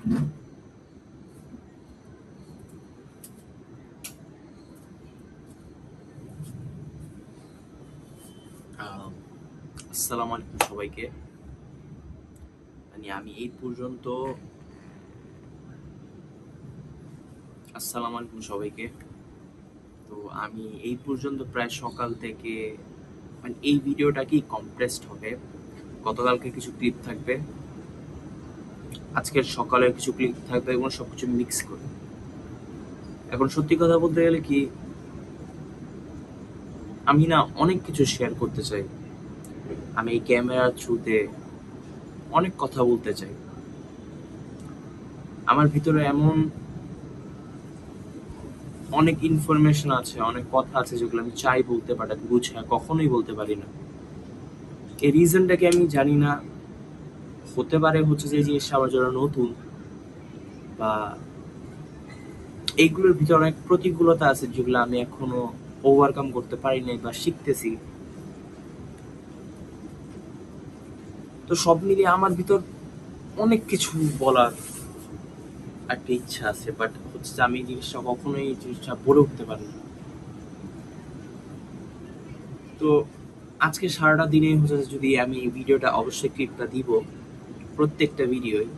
আসসালামু আলাইকুম সবাইকে। আমি এই পর্যন্ত আসসালামু আলাইকুম সবাইকে। তো আমি এই পর্যন্ত প্রায় সকাল থেকে এই ভিডিওটা কি কম্প্রেসড হবে। গতকালকে কিছু ক্লিপ থাকবে, আজকের সকালের কিছু ক্লিপ থাকবে, এগুলো সবকিছু মিক্স করে। এখন সত্যি কথা বলতে গেলে কি, আমি না অনেক কিছু শেয়ার করতে চাই। আমি এই ক্যামেরার থ্রুতে অনেক কথা বলতে চাই। আমার ভিতরে এমন অনেক ইনফরমেশন আছে, অনেক কথা আছে যেগুলো আমি চাই বলতে পারি, বুঝে কখনোই বলতে পারি না। এই রিজনটাকে আমি জানি না। হতে পারে হচ্ছে যে এই জিনিসটা আমার জন্য নতুন, বা এইগুলোর ভিতরে অনেক প্রতিকূলতা আছে যেগুলো আমি এখনো ওভারকাম করতে পারি নাই বা শিখতেছি। তো সব মিলিয়ে আমার ভিতর অনেক কিছু বলার একটা ইচ্ছা আছে, বাট হচ্ছে যে আমি এই জিনিসটা বলে উঠতে পারি না। তো আজকে সারাটা দিনে হচ্ছে যদি আমি এই ভিডিওটা অবশ্যই ক্লিপটা দিব, প্রত্যেকটা ভিডিওই।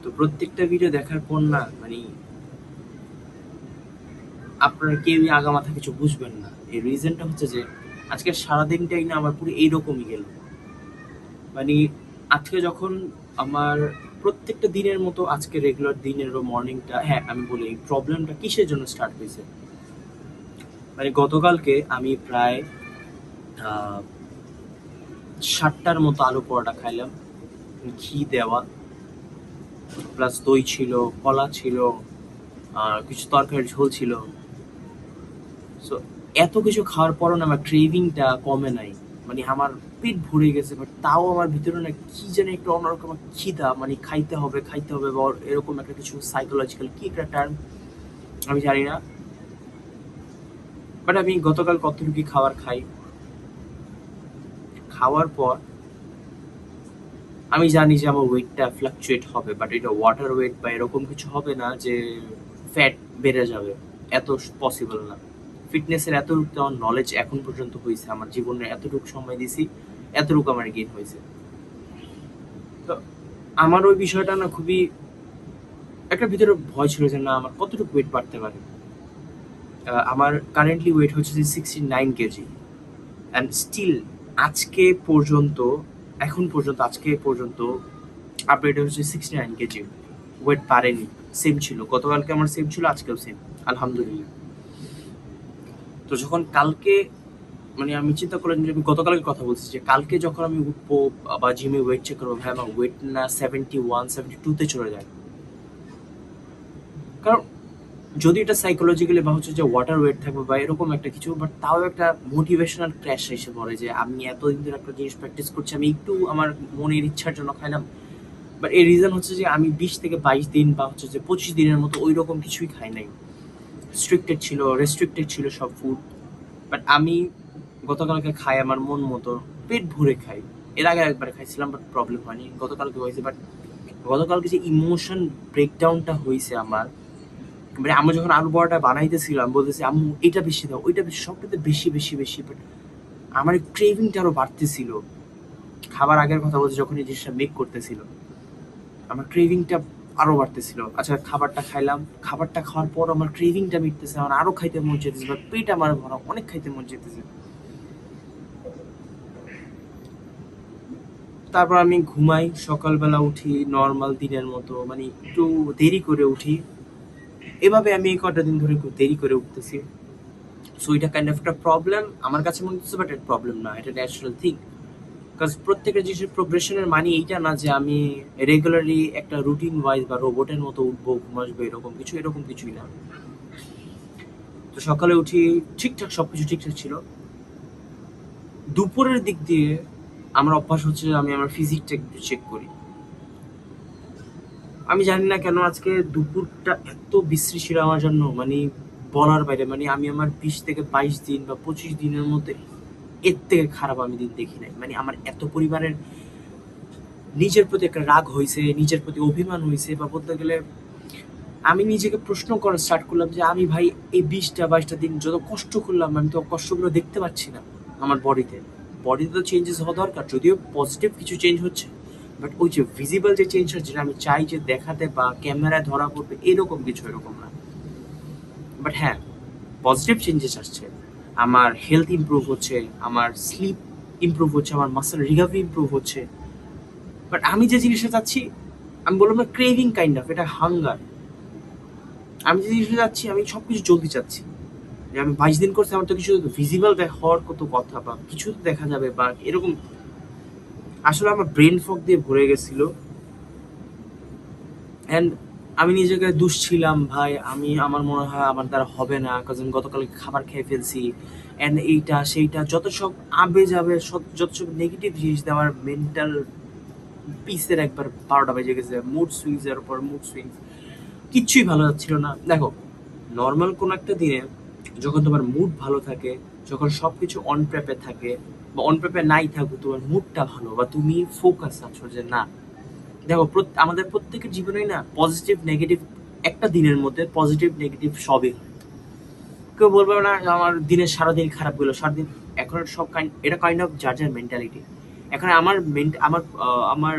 তো প্রত্যেকটা ভিডিও দেখার পর না আপনারা কেউই আগামাথা কিছু বুঝবেন না। এই রিজনটা হচ্ছে যে আজকে সারাদিনটাই না আমার পুরো এইরকমই গেল। মানে আজকে যখন আমার প্রত্যেকটা দিনের মতো আজকে রেগুলার দিনেরও মর্নিংটা, হ্যাঁ আমি বলি এই প্রবলেমটা কিসের জন্য স্টার্ট হয়েছে। গতকালকে আমি প্রায় 7টার মতো আলু পরোটা খাইলাম, ঘি দেওয়া, প্লাস দই ছিল, কলা ছিল, কিছু তরকারির ঝোল ছিল। সো এত কিছু খাওয়ার পরও না আমার ক্রেভিংটা কমে নাই। আমার পেট ভরে গেছে, বাট তাও আমার ভিতরে না কি জানি একটা অন্যরকম খিদা, খাইতে হবে বা এরকম একটা কিছু সাইকোলজিক্যাল কি একটা টার্ম আমি জানি না। বাট আমি গতকাল কতটুকু খাবার খাওয়ার পর আমি জানি যে আমার ওয়েটটা ফ্লাকচুয়েট হবে, বাট এটা ওয়াটার ওয়েট বা এরকম কিছু হবে না যে ফ্যাট বেড়ে যাবে, এত পসিবল না। ফিটনেসের এতটুকু আমার নলেজ এখন পর্যন্ত হয়েছে, আমার জীবনে এতটুকু সময় দিছি, এতটুকু আমার গেইন হয়েছে। তো আমার ওই বিষয়টা না খুবই একটা ভিতরে ভয় ছিল যে না আমার কতটুকু ওয়েট বাড়তে পারে। আমার কারেন্টলি ওয়েট হচ্ছে যে 69 কেজি, অ্যান্ড স্টিল আজকে পর্যন্ত আজকে পর্যন্ত আপডেট হচ্ছে 69 কেজি। ওয়েট বাড়েনি, সেম ছিল। গতকালকে আমার সেম ছিল, আজকেও সেম, আলহামদুলিল্লাহ। তো যখন কালকে আমি চিন্তা করলাম যে আমি গতকালকে কথা বলছি যে কালকে যখন আমি উঠবো বা জিমে ওয়েট চেক করবো, ভাই আমার ওয়েট না 71-72-তে চলে যায়। কারণ যদি এটা সাইকোলজিক্যালি বা হচ্ছে যে ওয়াটার ওয়েট থাকবে বা এরকম একটা কিছু, বাট তাও একটা মোটিভেশনাল ক্র্যাশ এসে পড়ে যে আমি এতদিন ধরে একটা জিনিস প্র্যাকটিস করছি, আমি একটু আমার মনের ইচ্ছার জন্য খাইলাম। বাট এই রিজন হচ্ছে যে আমি 20 থেকে 22 দিন বা হচ্ছে যে 25 দিনের মতো ওই রকম কিছুই খাই নাই। রেস্ট্রিক্টেড ছিল সব ফুড। বাট আমি গতকালকে খাই আমার মন মতো, পেট ভরে খাই। এর আগে একবার খাইছিলাম, বাট প্রবলেম হয়নি। গতকালকে হয়েছে, বাট গতকালকে যে ইমোশন ব্রেকডাউনটা হয়েছে আমার, আমি যখন আলু বড়াটা বানাইতেছিলাম বলতেছি আম্মু এটা বেশি দাও, ওইটা বেশি, সবটাতে বেশি বেশি বেশি, বাট আমার ক্রেভিংটা আরো বাড়তেছিল। খাবার আগের কথা বলছি, যখন এই জিনিসটা মেক করতেছিল আমার ক্রেভিংটা আরো বাড়তেছিল। আচ্ছা খাবারটা খাইলাম, খাবারটা খাওয়ার পর আমার ক্রেভিংটা মিটতেছে, আমার আরো খাইতে মন চাইতেছে, বাট পেট আমার ভরা, অনেক খাইতে মন চাইতেছে। তারপর আমি ঘুমাই, সকালবেলা উঠি নর্মাল দিনের মতো, একটু দেরি করে উঠি। এভাবে আমি এই কটা দিন ধরে একটু দেরি করে উঠতেছি। সো এটা কাইন্ড অফ একটা প্রবলেম আমার কাছে মনে হচ্ছে, বাট এটা প্রবলেম না, এটা ন্যাচারাল থিং। কারণ প্রত্যেকের জিনিসের প্রোগ্রেশনের এইটা না যে আমি রেগুলারলি একটা রুটিন ওয়াইজ বা রোবটের মতো উঠবো, ঘুমাসবো, এরকম কিছুই না। তো সকালে উঠি, ঠিকঠাক সবকিছু ঠিকঠাক ছিল। দুপুরের দিক দিয়ে আমার অভ্যাস হচ্ছে আমি আমার ফিজিকটা একটু চেক করি। আমি জানি না কেন আজকে দুপুরটা এত বিশ্রী ছিল আমার জন্য, বলার বাইরে। আমি আমার 20 থেকে 22 দিন বা 25 দিনের মধ্যে এর থেকে খারাপ আমি দিন দেখি নাই। আমার এত পরিমাণের নিজের প্রতি একটা রাগ হয়েছে, নিজের প্রতি অভিমান হয়েছে, বা বলতে গেলে আমি নিজেকে প্রশ্ন করা স্টার্ট করলাম যে আমি ভাই এই 20টা 22টা দিন যত কষ্ট করলাম, আমি তো কষ্টগুলো দেখতে পাচ্ছি না আমার বডিতে। বডিতে তো চেঞ্জেস হওয়া দরকার, যদিও পজিটিভ কিছু চেঞ্জ হচ্ছে, বাট ওই যে ভিজিবল যে চেঞ্জটা যেটা আমি চাই যে দেখাতে বা ক্যামেরায় ধরা পড়বে এরকম কিছু, এরকম না। বাট হ্যাঁ, পজিটিভ চেঞ্জেস আসছে। আমার হেলথ ইমপ্রুভ হচ্ছে, আমার স্লিপ ইমপ্রুভ হচ্ছে, আমার মাসেল রিকভারি ইমপ্রুভ হচ্ছে। বাট আমি যে জিনিসটা চাচ্ছি, আমি বললাম না ক্রেভিং কাইন্ড অফ, এটা হাঙ্গার। আমি যে জিনিসটা চাচ্ছি, আমি সব কিছু জলদি চাচ্ছি। যে আমি 22 দিন করছি, আমার তো কিছু ভিজিবল হওয়ার কত কথা, বা কিছু তো দেখা যাবে বা এরকম। আসলে আমার ব্রেন ফগ দিয়ে ভরে গেছিল, অ্যান্ড আমি নিজেকে দুষছিলাম ভাই, আমার মনে হয় আমার দ্বারা হবে না, কারণ আমি গতকাল খাবার খেয়ে ফেলছি, অ্যান্ড এইটা সেইটা যত সব আবে যাবে, যত সব নেগেটিভ জিনিস দেওয়ার মেন্টাল পিসের একবার 12টা বেজে গেছে। মুড সুইংস এর উপর মুড সুইংস, কিচ্ছুই ভালো যাচ্ছিল না। দেখো, নর্মাল কোনো একটা দিনে যখন তোমার মুড ভালো থাকে, যখন সব কিছু অন প্রেপে থাকে, বা অন প্রেপে নাই থাকুক, তোমার মুডটা ভালো বা তুমি ফোকাস আছো যে না। দেখো, আমাদের প্রত্যেকের জীবনেই না পজিটিভ নেগেটিভ, একটা দিনের মধ্যে পজিটিভ নেগেটিভ সবই হয়। কেউ বলবে না যে আমার দিনের সারাদিন খারাপ গেলো, সারাদিন। এখন সব এটা কাইন্ড অফ যার যার মেন্টালিটি। এখন আমার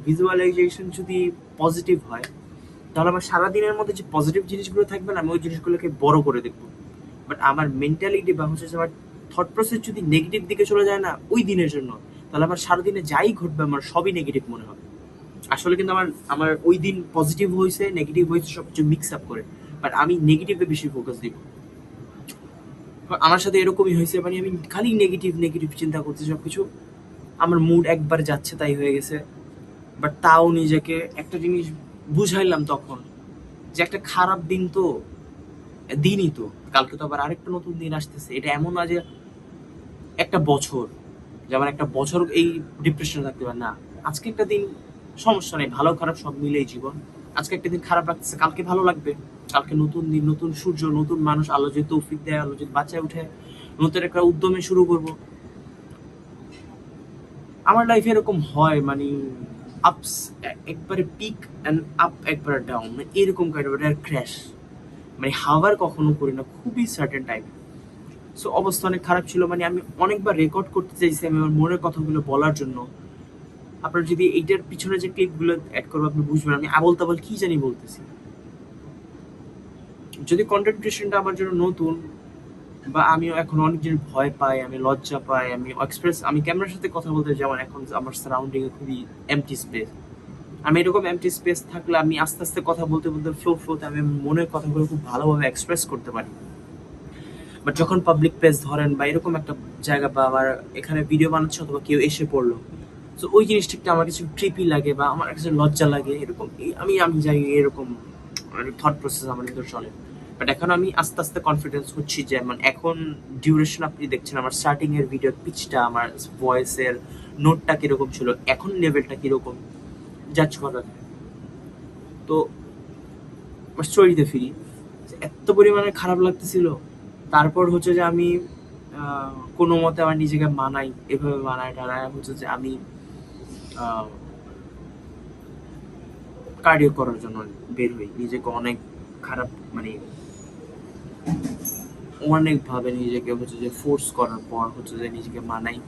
ভিজুয়ালাইজেশন যদি পজিটিভ হয়, তাহলে আমার সারাদিনের মধ্যে যে পজিটিভ জিনিসগুলো থাকবে না, আমি ওই জিনিসগুলোকে বড় করে দেখবো। বাট আমার মেন্টালিটি বা হচ্ছে আমার থট প্রসেস যদি নেগেটিভ দিকে চলে যায় না ওই দিনের জন্য, তাহলে আমার সারাদিনে যাই ঘটবে আমার সবই নেগেটিভ মনে হবে। আসলে কিন্তু আমার আমার ওই দিন পজিটিভ হয়েছে নেগেটিভ হয়েছে সবকিছু মিক্স আপ করে, বাট আমি নেগেটিভে বেশি ফোকাস দিব। আমার সাথে এরকমই হয়েছে, মানে আমি খালি নেগেটিভ নেগেটিভ চিন্তা করছি সবকিছু। আমার মুড একবার যাচ্ছে তাই হয়ে গেছে। বাট তাও নিজেকে একটা জিনিস বুঝাইলাম তখন, যে একটা খারাপ দিন তো দিনই তো, কালকে তো আবার আরেকটা নতুন দিন আসতেছে। এটা এমন না যে একটা বছর, যেমন একটা বছর এই ডিপ্রেশনে থাকতে পারে না। আজকে একটা দিন সমস্যা নেই, ভালো খারাপ সব মিলেই জীবন। আজকে একটা দিন খারাপ লাগতেছে, কালকে ভালো লাগবে। কালকে নতুন দিন, নতুন সূর্য, নতুন মানুষ, আলো যদি তৌফিক দেয়, আলো যদি বাঁচায় উঠে, নতুন একটা উদ্যমে শুরু করব। আমার লাইফে এরকম হয়, মানে আপস একবারে পিক অ্যান্ড আপ একবারে ডাউন, মানে এরকম কাইন্ড অফ ক্র্যাশ। মানে হাওয়ার কখনো করি না, খুবই সার্টেন টাইম। সো অবস্থা অনেক খারাপ ছিল, মানে আমি অনেকবার রেকর্ড করতে চাইছি আমি আমার মনের কথাগুলো বলার জন্য। আপনার যদি এইটার পিছনে যে ক্লিপগুলো অ্যাড করবো আপনি বুঝবেন আমি আবল তাবল কি জানি বলতেছি। যদি কন্টেন্ট ক্রিয়েশনটা আমার জন্য নতুন, বা আমিও এখন অনেক জিনিস ভয় পাই, আমি লজ্জা পাই, আমি ক্যামেরার সাথে কথা বলতে, যেমন এখন আমার সারাউন্ডিং এ খুবই এমটি স্পেস। আমি এরকম এমটি স্পেস থাকলে আমি আস্তে আস্তে কথা বলতে বলতে ফ্লোতে আমি মনের কথাগুলো খুব ভালোভাবে এক্সপ্রেস করতে পারি। বাট যখন পাবলিক প্লেস ধরেন বা এরকম একটা জায়গা, বা আবার এখানে ভিডিও বানাচ্ছে অথবা কেউ এসে পড়লো, তো ওই জিনিসটা একটু আমার কিছু ট্রিপি লাগে বা আমার কাছে লজ্জা লাগে, এরকম আমি যাই এরকম থট প্রসেস আমার ভিতর চলে। বাট এখন আমি আস্তে আস্তে কনফিডেন্স হচ্ছি, যেমন এখন ডিউরেশন আপনি দেখছেন আমার স্টার্টিং এর ভিডিওর পিচটা, আমার ভয়েসের নোটটা কিরকম ছিল, এখন লেভেলটা কিরকম জাজ করা। তো আমার স্টোরিতে ফিরি, এত পরিমাণে খারাপ লাগতেছিল। তারপর হচ্ছে যে আমি কোনো মতে আমার নিজেকে মানাই, এভাবে মানায় টানায় হচ্ছে যে আমি কার্ডিও করার জন্য বের হই। নিজেকে অনেক খারাপ, মানে অনেকভাবে নিজেকে হচ্ছে যে ফোর্স করার পর হচ্ছে যে নিজেকে মানাই,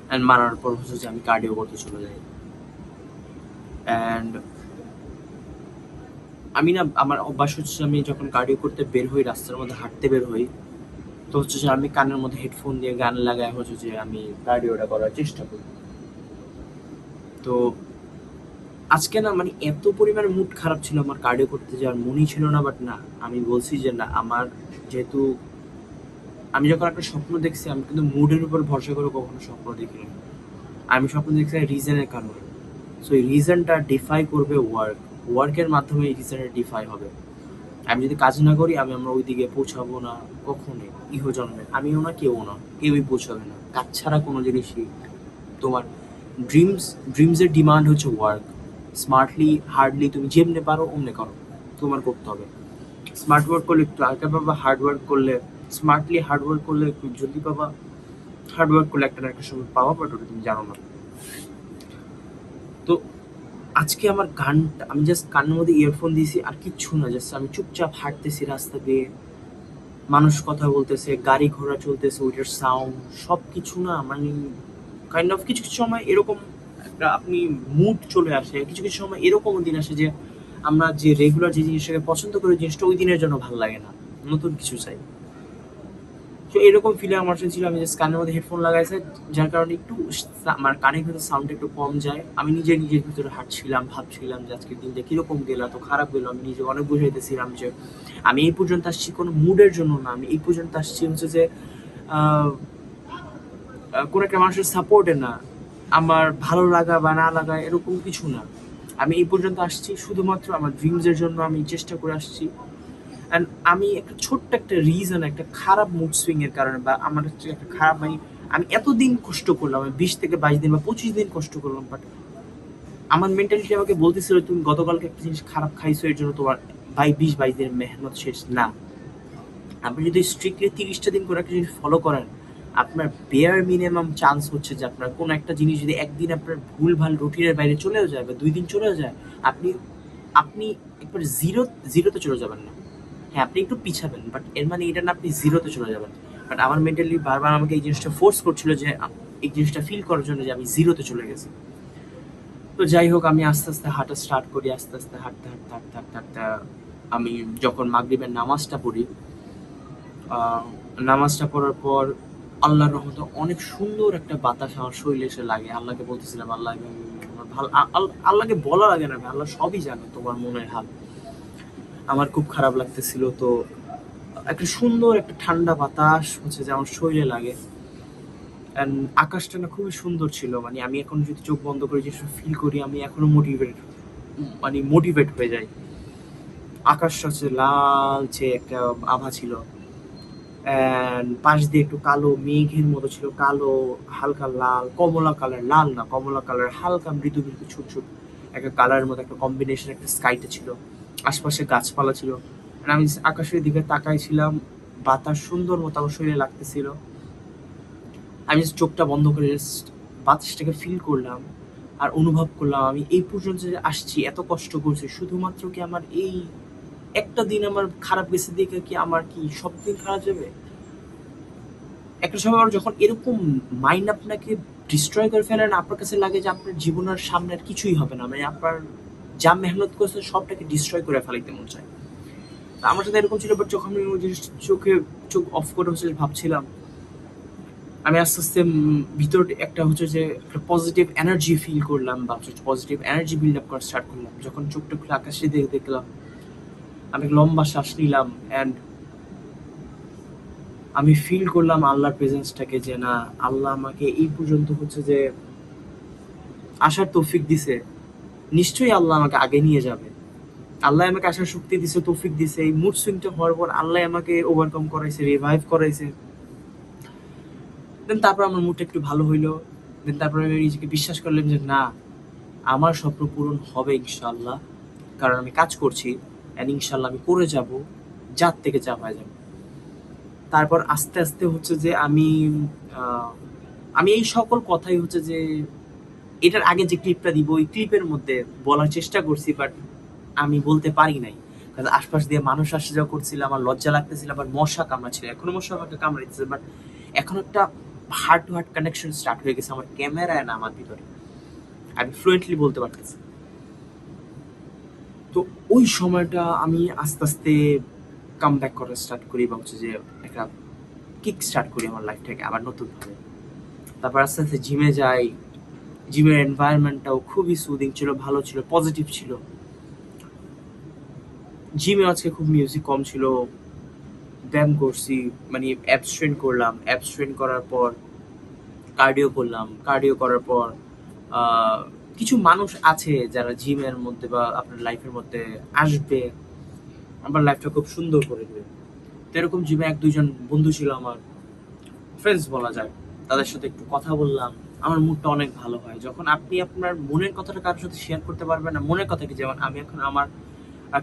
অ্যান্ড মানার পর হচ্ছে যে আমি কার্ডিও করতে চলে যাই। অ্যান্ড আমি না, আমার অভ্যাস হচ্ছে আমি যখন কার্ডিও করতে বের হই, রাস্তার মধ্যে হাঁটতে বের হই, তো হচ্ছে যে আমি কানের মধ্যে হেডফোন দিয়ে গান লাগায় হচ্ছে যে আমি কার্ডিওটা করার চেষ্টা করি। তো আজকে না, মানে এত পরিমাণে মুড খারাপ ছিল, আমার কার্ডিও করতে যাওয়ার মনই ছিল না। বাট না, আমি বলছি যে না, আমার যেহেতু আমি যখন একটা স্বপ্ন দেখছি, আমি কিন্তু মুডের উপর ভরসা করে কখনো স্বপ্ন দেখিনি। আমি স্বপ্ন দেখছি রিজনের কারণে। সো এই রিজনটা ডিফাই করবে ওয়ার্কের মাধ্যমে এই রিজনটা ডিফাই হবে। আমি যদি কাজ না করি, আমরা ওই দিকে পৌঁছাবো না কখনোই। ইহজন্মে আমিও না, কেউই পৌঁছাবে না। কাজ ছাড়া কোনো জিনিসই তোমার ড্রিমসের ডিমান্ড হচ্ছে ওয়ার্ক। স্মার্টলি হার্ডলি তুমি যেমনে পারো অমনে করো, তোমার করতে হবে। স্মার্ট ওয়ার্ক করলে একটু আগে পাবা, হার্ড ওয়ার্ক করলে স্মার্টলি হার্ড ওয়ার্ক করলে একটু জলদি পাবা। হার্ড ওয়ার্ক করলে একটা না একটা সময় পাওয়া, বাট ওটা তুমি জানো না। তো আজকে আমার গানটা আমি জাস্ট কানের মধ্যে ইয়ারফোন দিয়েছি আর কিচ্ছু না, জাস্ট আমি চুপচাপ হাঁটতেছি রাস্তা দিয়ে, মানুষ কথা বলতেছে, গাড়ি ঘোড়া চলতেছে, ওইটার সাউন্ড সব কিছু না মানে কাইন্ড অফ কিছু কিছু সময় এরকম একটা আপনি মুড চলে আসে, কিছু কিছু সময় এরকম দিন আসে যে আমরা যে রেগুলার যে জিনিসটাকে পছন্দ করি জিনিসটা ওই দিনের জন্য ভালো লাগে না, নতুন কিছু চাই। তো এরকম ফিলে আমার সাথে ছিল, আমি জাস্ট কানের মধ্যে হেডফোন লাগাইছে, যার কারণে একটু আমার কানের ভিতরে সাউন্ড একটু কম যায়। আমি নিজের ভিতরে হাঁটছিলাম, ভাবছিলাম যে আজকের দিনটা কিরকম গেল, এত খারাপ গেল। আমি নিজে অনেক বুঝাইতেছিলাম যে আমি এই পর্যন্ত আসছি কোনো মুডের জন্য না, আমি এই পর্যন্ত আসছি হচ্ছে যে আহ, কোনো একটা মানুষের সাপোর্টে না, আমার ভালো লাগা বা না লাগা এরকম কিছু না। আমি এই পর্যন্ত আসছি শুধুমাত্র আমার ড্রিমসের জন্য, আমি চেষ্টা করে আসছি। অ্যান্ড আমি একটা ছোট্ট একটা রিজন, একটা খারাপ মুড সুইং এর কারণে বা আমার হচ্ছে একটা খারাপ মানে আমি এতদিন কষ্ট করলাম, আমি 20 থেকে 22 দিন বা 25 দিন কষ্ট করলাম, বাট আমার মেন্টালিটি আমাকে বলতেছিল তুমি গতকালকে একটা জিনিস খারাপ খাইছো এর জন্য তোমার 20-22 দিনের মেহনত শেষ না। আপনি যদি স্ট্রিক্টলি 30টা দিন করে একটা জিনিস ফলো করেন, আপনার বেয়ার মিনিমাম চান্স হচ্ছে যে আপনার কোনো একটা জিনিস যদি একদিন আপনার ভুল ভাল রুটিনের বাইরে চলেও যায় বা 2 দিন চলেও যায়, আপনি আপনি একবার জিরোতে চলে যাবেন না। হ্যাঁ, আপনি একটু পিছাবেন, বাট এর মানে এটা না আপনি জিরোতে চলে যাবেন। বাট আমার মেন্টালি বারবার আমাকে এই জিনিসটা ফোর্স করছিল যে এই জিনিসটা ফিল করার জন্য যে আমি জিরোতে চলে গেছি। তো যাই হোক, আমি আস্তে আস্তে হাঁটা স্টার্ট করি, আস্তে আস্তে হাঁটতে হাঁটতে হাঁটতে হাঁটতে হাঁটতে আমি যখন মাগরিবের নামাজটা পড়ি, আহ, নামাজটা পড়ার পর আল্লাহর রহমতে অনেক সুন্দর একটা বাতাস আমার শরীরে এসে লাগে। আল্লাহকে বলতেছিলাম আল্লাহ আমার ভালো আল্লাহকে বলা লাগে না, আল্লাহ সবই জানে তোমার মনের হাল। আমার খুব খারাপ লাগতেছিল, তো একটা সুন্দর একটা ঠান্ডা বাতাস হচ্ছে যে আমার শরীরে লাগে। অ্যান্ড আকাশটা না খুবই সুন্দর ছিল, মানে আমি এখন যদি চোখ বন্ধ করে যে ফিল করি আমি এখনো মোটিভেট হয়ে যাই। আকাশটা হচ্ছে লালচে একটা আভা ছিল, অ্যান্ড পাশ দিয়ে একটু কালো মেঘের মতো ছিল, কালো হালকা লাল, কমলা কালার, লাল না কমলা কালার, হালকা মৃদু মৃদু ছোট ছোট একটা কালারের মতো একটা কম্বিনেশন একটা স্কাইটা ছিল, আশপাশে গাছপালা ছিল। আর আমি আকাশের দিকে তাকাইছিলাম, বাতাস সুন্দর মতো আমার শরীরে লাগতেছিল। আমি জাস্ট চোখটা বন্ধ করে জাস্ট বাতাসটাকে ফিল করলাম আর অনুভব করলাম আমি এই পর্যন্ত যে আসছি, এত কষ্ট করছি শুধুমাত্র কি আমার এই একটা দিন আমার খারাপ গেছে দেখে কি আমার কি সব দিন খারাপ যাবে? একটা সময় আমার যখন এরকম মাইন্ড আপনাকে ডিস্ট্রয় করে ফেলে না, আপনার কাছে লাগে যে আপনার জীবনের সামনে আর কিছুই হবে না, মানে আপনার যা মেহনত করছে সবটাকে ডিস্ট্রয় করে ফেলাইতে মন চায়। তা আমার সাথে এরকম ছিল, বাট যখন আমি ওই জিনিস চোখ অফ করে হচ্ছে ভাবছিলাম, আমি আস্তে আস্তে ভিতর একটা হচ্ছে যে একটা পজিটিভ এনার্জি ফিল করলাম বা পজিটিভ এনার্জি বিল্ড আপ করা স্টার্ট করলাম। যখন চোখটা খুলে আকাশে দেখলাম, আমি লম্বা শ্বাস নিলাম, অ্যান্ড আমি ফিল করলাম আল্লাহর প্রেজেন্সটাকে, যে না আল্লাহ আমাকে এই পর্যন্ত হচ্ছে যে আসার তৌফিক দিছে, নিশ্চয়ই আল্লাহ আমাকে আগে নিয়ে যাবে। আল্লাহ আমাকে আসার শক্তি দিছে, তৌফিক দিছে। এই মুড সুইংটা হওয়ার পর আল্লাহ আমাকে ওভারকাম করাইছে, রিভাইভ করাইছে। দেন তারপর আমার মুডটা একটু ভালো হইলো। দেন তারপরে আমি নিজেকে বিশ্বাস করলাম যে না, আমার স্বপ্ন পূরণ হবে ইনশাল্লাহ, কারণ আমি কাজ করছি, অ্যান্ড ইনশাল্লাহ আমি করে যাব, যার থেকে যা হয়ে যাবে। তারপর আস্তে আস্তে হচ্ছে যে আহ, আমি এই সকল কথাই হচ্ছে যে এটার আগে যে ক্লিপটা দিব ওই ক্লিপের মধ্যে বলার চেষ্টা করছি, বাট আমি বলতে পারি নাই, কারণ আশপাশ দিয়ে মানুষ আসা যাওয়া করছিল, আমার লজ্জা লাগতেছিল, আবার মশা কামড়াচ্ছিল, এখনো মশা আমাকে কামড়াইতেছে, বাট এখন একটা heart to heart connection start হয়ে গেছে আমার ক্যামেরায় না আমার ভিতরে, আমি ফ্লুয়েন্টলি বলতে পারতেছি। তো ওই সময়টা আমি আস্তে আস্তে কাম ব্যাক করা স্টার্ট করি বা হচ্ছে যে একটা কিক স্টার্ট করি আমার লাইফটাকে আবার নতুনভাবে। তারপর আস্তে আস্তে জিমে যাই, জিমের এনভায়রনমেন্টটাও খুবই সুদিং ছিল, ভালো ছিল, পজিটিভ ছিল। জিমে আজকে খুব মিউজিক কম ছিল, ব্যায়াম করছি, মানে অ্যাবস্ট্রেন করলাম, অ্যাবস্ট্রেন করার পর কার্ডিও করলাম, কার্ডিও করার পর আহ, কিছু মানুষ আছে যারা জিমের মধ্যে বা আপনার লাইফের মধ্যে আসবে, আমার লাইফটা খুব সুন্দর করে দেবে। তো এরকম জিমে 1-2 জন বন্ধু ছিল আমার, ফ্রেন্ডস বলা যায়, তাদের সাথে একটু কথা বললাম, আমার মুডটা অনেক ভালো হয় যখন আপনি আপনার মনের কথাটা কারোর সাথে শেয়ার করতে পারবেন না। মনের কথা কি, যেমন আমি এখন আমার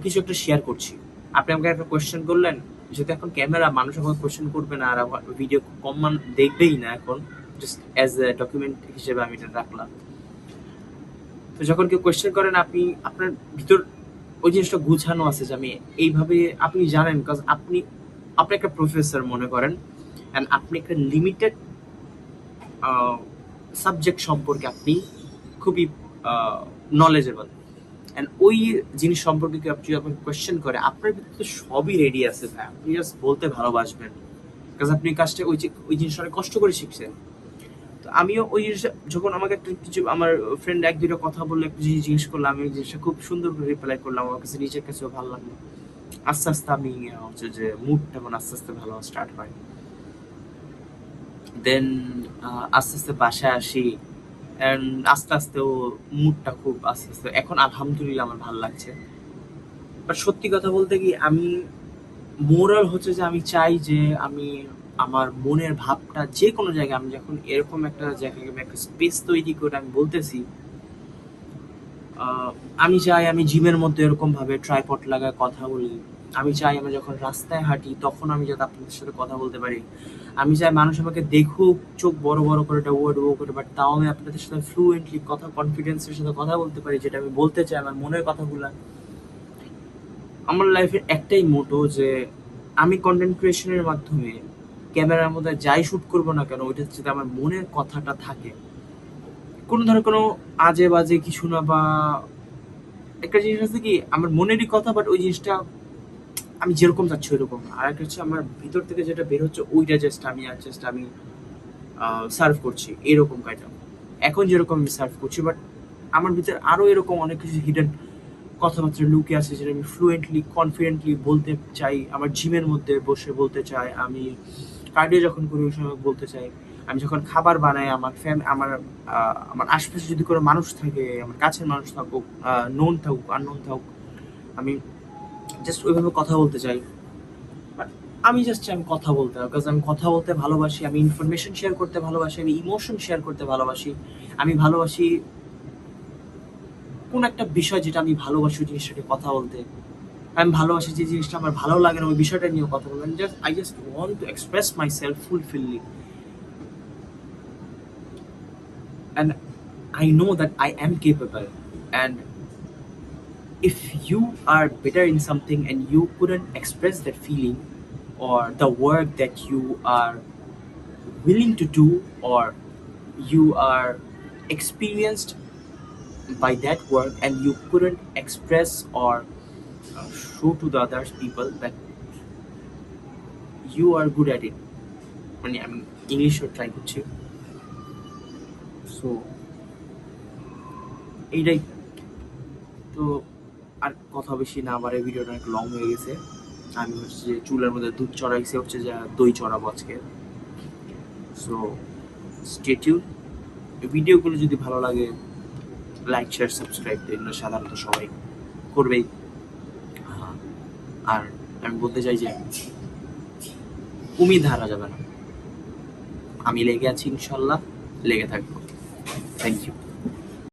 কিছু একটা শেয়ার করছি, আপনি আমাকে একটা কোয়েশ্চেন করলেন, যেহেতু এখন ক্যামেরা, মানুষ আমাকে কোয়েশ্চেন করবে না আর ভিডিও কম দেখবেই না এখন, জাস্ট অ্যাজ এ ডকুমেন্ট হিসেবে আমি এটা রাখলাম। তো যখন কেউ কোয়েশ্চেন করেন, আপনি আপনার ভিতর ওই জিনিসটা গুছানো আছে যে আমি এইভাবে, আপনি জানেন, বিকজ আপনি একটা প্রফেসর মনে করেন, অ্যান্ড আপনি একটা লিমিটেড সাবজেক্ট সম্পর্কে আপনি খুবই নলেজেবল, অ্যান্ড ওই জিনিস সম্পর্কে কেউ আপনি যখন কোয়েশ্চেন করে, আপনার ভিতরে তো সবই রেডি আছে ভাই, আপনি জাস্ট বলতে ভালোবাসবেন, বিকজ আপনি কাজটা ওই জিনিসটা অনেক কষ্ট করে শিখছেন। তো আমিও ওই জিনিসটা, যখন আমাকে একটা কিছু আমার ফ্রেন্ড এক দুটো কথা বললে, একটু জিনিস জিজ্ঞেস করলাম, আমি ওই জিনিসটা খুব সুন্দর করে রিপ্লাই করলাম, আমার কাছে নিজের কাছেও ভালো লাগলো। আস্তে আস্তে আমি হচ্ছে যে মুডটা এখন আস্তে আস্তে ভালো স্টার্ট হয়। দেন আস্তে আস্তে বাসায় আসি, অ্যান্ড আস্তে আস্তে ও মুডটা খুব আস্তে আস্তে এখন আলহামদুলিল্লাহ আমার ভালো লাগছে। বাট সত্যি কথা বলতে কি, আমি মোরাল হচ্ছে যে আমি চাই যে আমি আমার মনের ভাবটা যে কোনো জায়গায়, আমি যখন এরকম একটা জায়গায় আমি একটা স্পেস তৈরি করে আমি বলতেছি, আমি চাই আমি জিমের মধ্যে এরকম ভাবে ট্রাইপড লাগায় কথা বলি। আমি চাই আমি যখন রাস্তায় হাঁটি তখন আমি যাতে আপনাদের সাথে কথা বলতে পারি। আমি চাই মানুষ আমাকে দেখুক, চোখ বড় বড় করে ওয়ার্ড করে, বাট তাও আমি আপনাদের সাথে ফ্লুয়েন্টলি কথা, কনফিডেন্সের সাথে কথা বলতে পারি, যেটা আমি বলতে চাই, আমার মনের কথাগুলা। আমার লাইফের একটাই মোটো যে আমি কন্টেন্ট ক্রিয়েশনের মাধ্যমে ক্যামেরার মধ্যে যাই শুট করবো না কেন, ওইটা যাতে আমার মনের কথাটা থাকে, কোনো ধরনের কোনো আজে বাজে কিছু না, বা একটা জিনিস আছে কি আমার মনেরই কথা, বাট ওই জিনিসটা আমি যেরকম চাচ্ছি ওইরকম, আর একটা হচ্ছে আমার ভিতর থেকে যেটা বের হচ্ছে ওইটা জাস্ট আমি সার্ভ করছি, এরকম কাইন্ড অফ। এখন যেরকম আমি সার্ভ করছি, বাট আমার ভিতরে আরো এরকম অনেক কিছু হিডেন কথাবার্তা লুকিয়ে আছে, যেটা আমি ফ্লুয়েন্টলি কনফিডেন্টলি বলতে চাই, আমার জিমের মধ্যে বসে বলতে চাই, আমি কার্ডিও যখন করি ওই সময় বলতে চাই, আমি যখন খাবার বানাই, আমার আশপাশে যদি কোনো মানুষ থাকে, আমার কাছের মানুষ থাকুক, নোন থাকুক আননোন থাকুক, আমি জাস্ট ওইভাবে কথা বলতে চাই। বাট আমি জাস্ট চাই আমি কথা বলতে, বিকজ আমি কথা বলতে ভালোবাসি, আমি ইনফরমেশন শেয়ার করতে ভালোবাসি, আমি ইমোশন শেয়ার করতে ভালোবাসি, আমি ভালোবাসি কোন একটা বিষয় যেটা আমি ভালোবাসি ওই জিনিসটাকে কথা বলতে, আমি ভালোবাসি যে জিনিসটা আমার ভালো লাগে না ওই বিষয়টা নিয়ে কথা বলতে। I just want to express myself fulfilly, and I know that I am capable. And if you are better in something and you couldn't express that feeling or the work that you are willing to do, or you are experienced by that work and you couldn't express or show to the others people that you are good at it, মানে আমি ইংলিশও try করছি, so এইটাই। তো আর কথা বেশি না বাড়ে, ভিডিওটা অনেক লং হয়ে গেছে। আমি হচ্ছে যে চুলের মধ্যে দুধ চড়াইছে, হচ্ছে যে দই চড়াবো আজকে। So stay tune. ভিডিওগুলো যদি ভালো লাগে লাইক শেয়ার সাবস্ক্রাইব, এগুলো সাধারণত সবাই করবেই। আর আমি বলতে চাই যে উমিদ হারা যাবে না, আমি লেগে আছি, ইনশাল্লাহ লেগে থাকবো। Thank you.